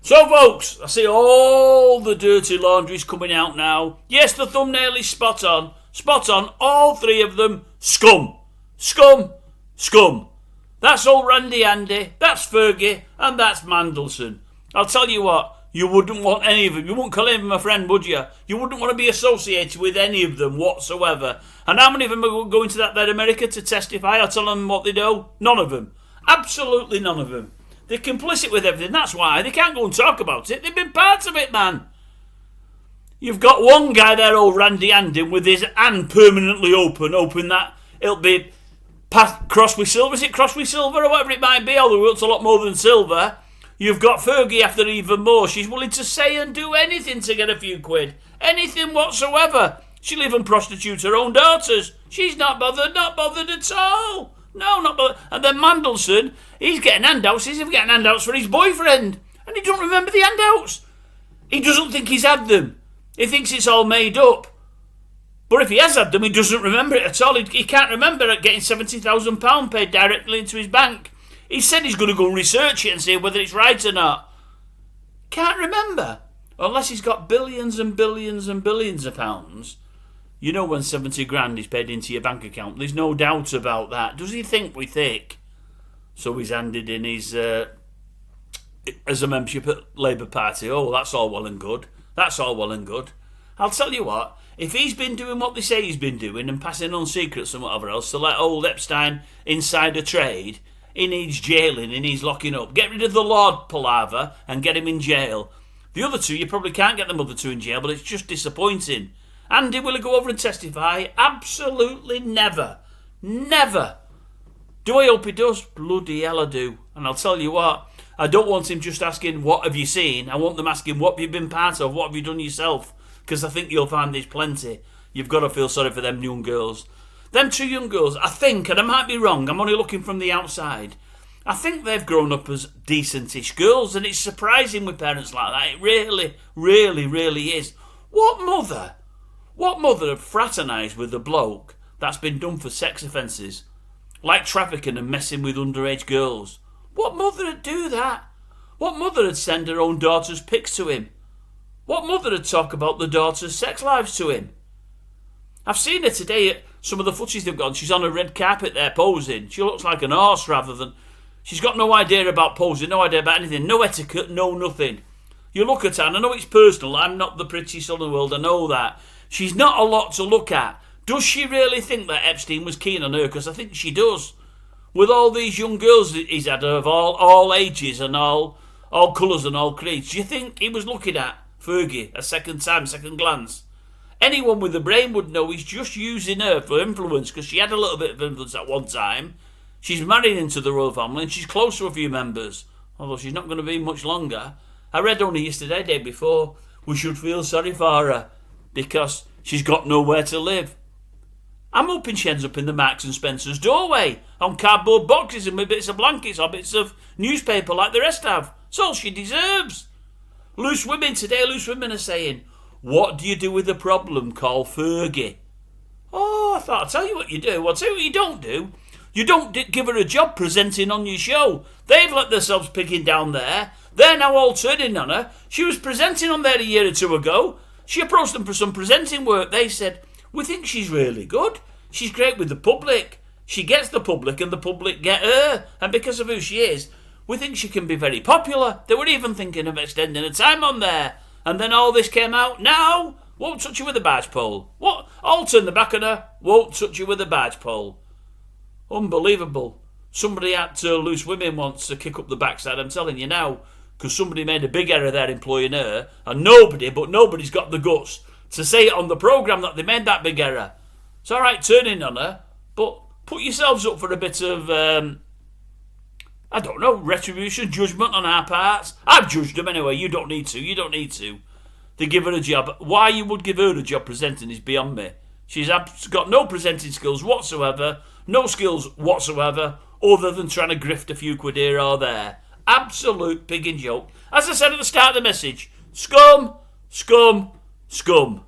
So, folks, I see all the dirty laundries coming out now. Yes, the thumbnail is spot on. Spot on, all three of them. Scum. Scum. Scum. That's old Randy Andy, that's Fergie, and that's Mandelson. I'll tell you what, you wouldn't want any of them. You wouldn't call him a friend, would you? You wouldn't want to be associated with any of them whatsoever. And how many of them are going to that there America to testify? I'll tell them what they do. None of them. Absolutely none of them. They're complicit with everything. That's why they can't go and talk about it. They've been part of it, man. You've got one guy there, old Randy Andy, with his hand permanently open that it'll be crossed with silver. Is it crossed with silver or whatever it might be? Although it's a lot more than silver. You've got Fergie after even more. She's willing to say and do anything to get a few quid. Anything whatsoever. She'll even prostitute her own daughters. She's not bothered at all. No, not bothered. And then Mandelson, he's getting handouts. He's even getting handouts for his boyfriend. And he don't remember the handouts. He doesn't think he's had them. He thinks it's all made up. But if he has had them, he doesn't remember it at all. He can't remember getting £70,000 paid directly into his bank. He said he's going to go and research it and see whether it's right or not. Can't remember. Unless he's got billions and billions and billions of pounds. You know when 70 grand is paid into your bank account, there's no doubt about that. Does he think we think? So he's handed in his, as a membership at Labour Party. Oh, that's all well and good. That's all well and good. I'll tell you what, if he's been doing what they say he's been doing and passing on secrets and whatever else to let old Epstein inside a trade, he needs jailing, he needs locking up. Get rid of the Lord palaver and get him in jail. The other two, you probably can't get them other two in jail, but it's just disappointing. Andy, will he go over and testify? Absolutely never. Never. Do I hope he does? Bloody hell I do. And I'll tell you what, I don't want him just asking, what have you seen? I want them asking, what have you been part of? What have you done yourself? Because I think you'll find there's plenty. You've got to feel sorry for them young girls. Them two young girls, I think, and I might be wrong, I'm only looking from the outside, I think they've grown up as decentish girls, and it's surprising with parents like that. It really, really, really is. What mother have fraternised with a bloke that's been done for sex offences, like trafficking and messing with underage girls? What mother would do that? What mother would send her own daughter's pics to him? What mother would talk about the daughter's sex lives to him? I've seen her today at some of the footies they've gone. She's on a red carpet there posing. She looks like an horse rather than... She's got no idea about posing, no idea about anything, no etiquette, no nothing. You look at her, and I know it's personal, I'm not the prettiest in the world, I know that. She's not a lot to look at. Does she really think that Epstein was keen on her? Because I think she does. With all these young girls that he's had of all ages and all colours and all creeds, do you think he was looking at Fergie a second glance? Anyone with a brain would know he's just using her for influence, because she had a little bit of influence at one time. She's married into the royal family and she's close to a few members, although she's not going to be much longer. I read only yesterday, day before, we should feel sorry for her because she's got nowhere to live. I'm hoping she ends up in the Marks and Spencer's doorway on cardboard boxes and with bits of blankets or bits of newspaper like the rest have. It's all she deserves. Loose women are saying, what do you do with a problem called Fergie? Oh, I thought I'd tell you what you do. I'll tell you what you don't do. You don't give her a job presenting on your show. They've let themselves picking down there. They're now all turning on her. She was presenting on there a year or two ago. She approached them for some presenting work. They said, we think she's really good. She's great with the public. She gets the public and the public get her. And because of who she is, we think she can be very popular. They were even thinking of extending her time on there. And then all this came out. Now, won't touch you with a barge pole. What? I'll turn the back on her. Won't touch you with a barge pole. Unbelievable. Somebody at Loose Women wants to kick up the backside, I'm telling you now, because somebody made a big error there employing her, and nobody's got the guts to say it on the programme that they made that big error. It's all right turning on her, but put yourselves up for a bit of, I don't know, retribution, judgment on our parts. I've judged them anyway. You don't need to. They give her a job. Why you would give her a job presenting is beyond me. She's got no presenting skills whatsoever, no skills whatsoever, other than trying to grift a few quid here or there. Absolute pig and joke. As I said at the start of the message, scum, scum, scum.